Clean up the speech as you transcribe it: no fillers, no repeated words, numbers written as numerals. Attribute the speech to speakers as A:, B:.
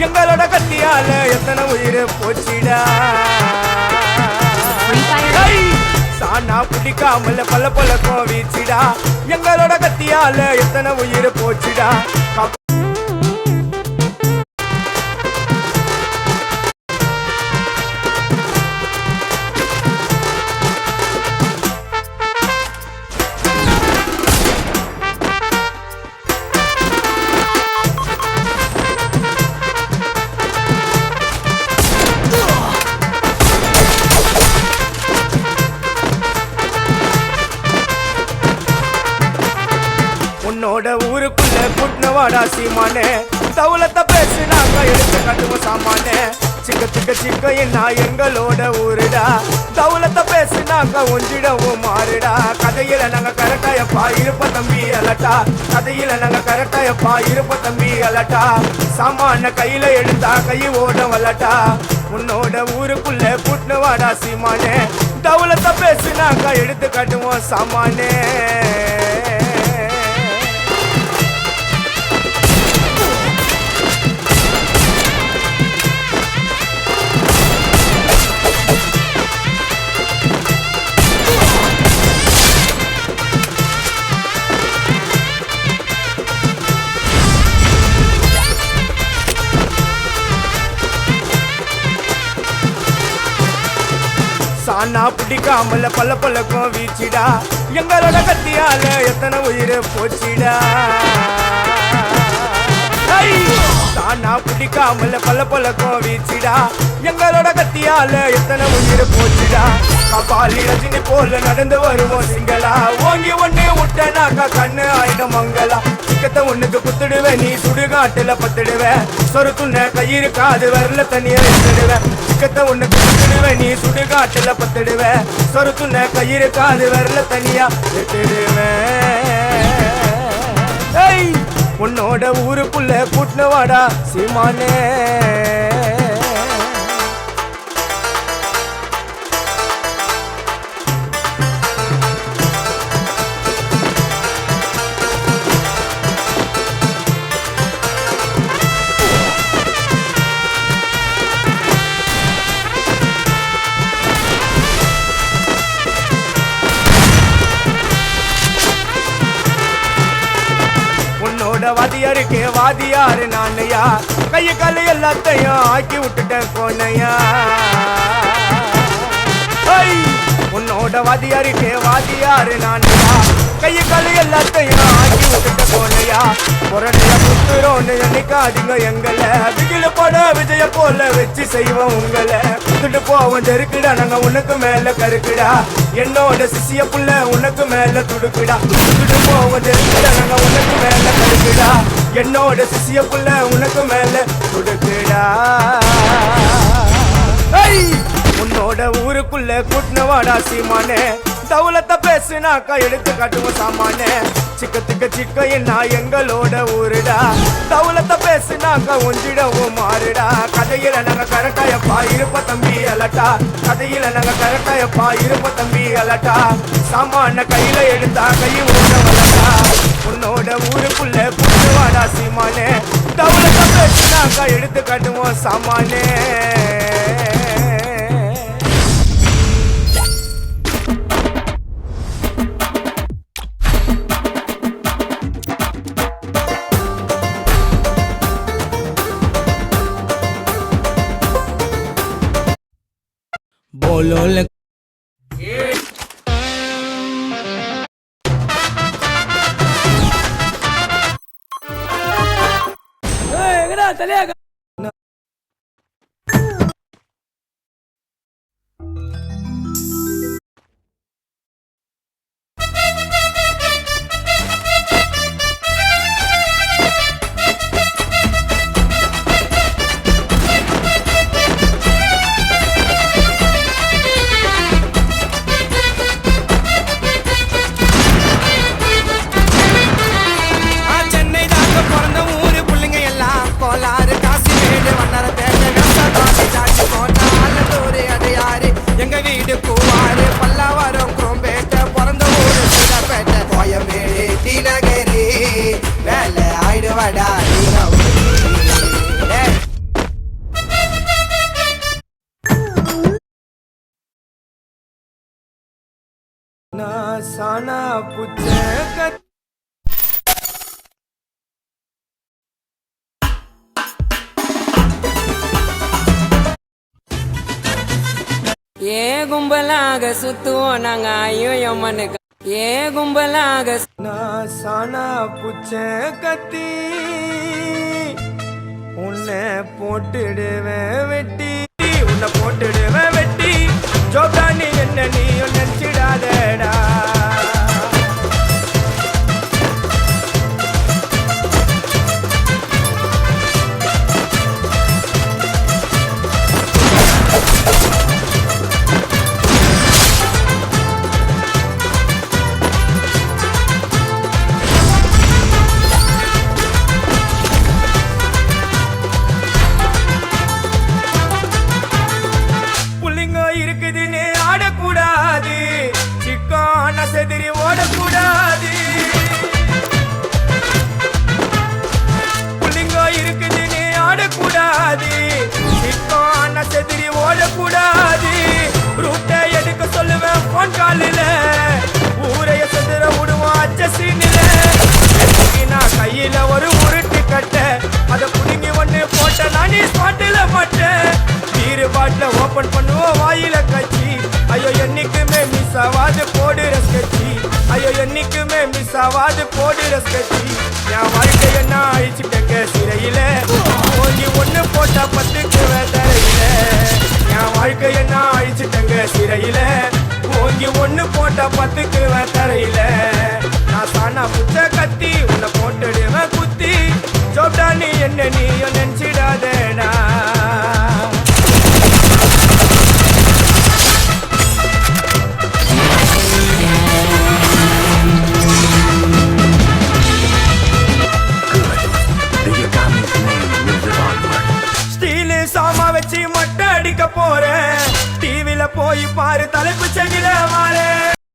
A: எங்களோட கத்தியால எத்தனை உயிர் போச்சிடா சானா பிடிக்காமல பல பழக்கம் வீச்சிடா எங்களோட கத்தியால எத்தனை உயிர் போச்சிடா உன்னோட ஊருக்குள்ள புட்னவாடா சீமானே தவுலத்தை பேசினாங்க எடுத்து கட்டுவோம் சாமானே சிக்கத்துக்கு சிக்க என்ன எங்களோட ஊருடா தவுலத்தை பேசினாங்க ஒஞ்சிடவும் மாறுடா கதையில நாங்க கரெக்டாயப்பா இருப்ப தம்பி அலட்டா கதையில நாங்க கரெக்டாயப்பா இருப்ப தம்பி அலட்டா சாமான கையில எடுத்தா கை ஓட வல்லட்டா உன்னோட ஊருக்குள்ள புட்னவாடா சீமானே தவுலத்தை பேசினாங்க எடுத்து கட்டுவோம் சாமானே சானா பிடிக்காமல பல பழக்கம் வீச்சிடா எங்களோட கத்தியால எத்தனை உயிர் போச்சிடா சானா பிடிக்காமல பல பழக்கம் வீச்சிடா எங்களோட கத்தியால எத்தனை உயிர் போச்சிடா கபாலி ரஜினி போல நடந்து வருவோம் சிங்களா ஓங்கி ஒண்ணு விட்டனாக்கா கண்ணு ஆயிடும் மங்களா சிக்கத்தை ஒண்ணுக்கு குத்துடுவேன் நீ சுடுகாட்டுல பத்துடுவேன் சொரு துண்ண கயிறு காது வரல தனியா எடுத்துடுவேன் சிக்கத்தை ஒண்ணுக்கு குத்துடுவேன் நீ சுடுகாட்டுல பத்துடுவேன் சொரு துண்ண கயிறு காது வரல தனியா எடுத்துடுவேன் உன்னோட ஊருக்குள்ள புட்னவாடா சீமானே வாதியாருக்கே வாதியாரு நானையா கைய கால எல்லாத்தையும் ஆக்கி விட்டுட்டேன் போனையா உன்னோட வாதியாருக்கே வாதியாரு நானையா கைய கால எல்லாத்தையும் ஆக்கி விட்டுட்ட போனையா புரணையா புத்துரோன்னு நினைக்காதீங்க எங்களை விகில பட விஜய போல வச்சு செய்வோம் உங்களை குத்துட்டு போவோம் தெருக்குடா நாங்க உனக்கு மேல கருக்குடா என்னோட சிசிய புள்ள உனக்கு மேல துடுக்குடா குத்துட்டு போவோம் தெருக்குடா நாங்க உனக்கு மேல கருக்குடா என்னோட சிசிய புள்ள உனக்கு மேல துடுக்குடா உன்னோட ஊருக்குள்ள புட்னவாடா சீமானே தவுலத்தை பேசுனாக்கா எடுத்து காட்டுவோம் சாமானே சிக்கத்துக்கு சிக்க என்ன எங்களோட ஊருடா தவுலத்தை பேசுனாக்கா ஒஞ்சிடவும் மாறுடா கதையில நாங்க கரெக்டாயப்பா இருப்ப தம்பி அலட்டா கதையில நாங்க கரெக்டாயப்பா இருப்ப தம்பி அலட்டா சாமான கையில எடுத்தா கை ஓட வல்லட்டா உன்னோட ஊருக்குள்ள புட்னவாடா சீமானே தவுலத்தை பேசுனாக்கா எடுத்து காட்டுவோம் சாமானே बोलो ले चलेगा கோலாறு நான் சானா புச்ச கத்தி
B: ஏ கும்பலாக சுத்துவோம் நாங்க ஐயோ எம்மனுக்கு ஏ கும்பலாக
A: நான் சானா புச்ச கத்தி உன்னை போட்டுடுவேன் வெட்டி உன்னை போட்டுடுவேன் வெட்டி ஜோக்கா நீ என்ன நீயும் நினைச்சிடாதடா இருக்குதுன்னு ஆடக்கூடாது சிக்கான செதிரி ஓடக்கூடாது புள்ளிங்கோ இருக்குதுன்னு ஆடக்கூடாது சிக்கான செதிரி ஓடக்கூடாது ரூட்டை எடுக்க சொல்லுவேன் போன் காலில் ஊரைய செதிர விடுவோம் அச்ச சீனில நான் கையில ஒரு உருட்டு கட்ட அதை புடுங்கி ஒண்ணு போட்ட நானே ஸ்பாட்டில மாட்டேன் பீரு பாட்டில ஓபன் பண்ணுவோம் வாயில கட்சி ஐயோ என்னைக்குமே மிஸ் ஆவாது போடுற ஸ்கெட்சி ஐயோ என்னைக்குமே மிஸ் ஆவாது போடுற ஸ்கெட்சி என் வாழ்க்கை என்ன அழிச்சுட்டேங்க சிறையில ஓங்கி ஒண்ணு போட்டா பத்துக்கு தரையில என் வாழ்க்கை என்ன அழிச்சுட்டேங்க சிறையில ஓங்கி ஒண்ணு போட்டா பத்துக்கு தரையில நான் சானா புச்ச கத்தி உன்னை போட்டுடுவேன் குத்தி சோப்டா நீ என்ன நீயும் நினைச்சிடாதேடா சாமா வச்சு மட்டை அடிக்க போறேன் டிவில போய் பாரு தலைப்பு செகில மாறே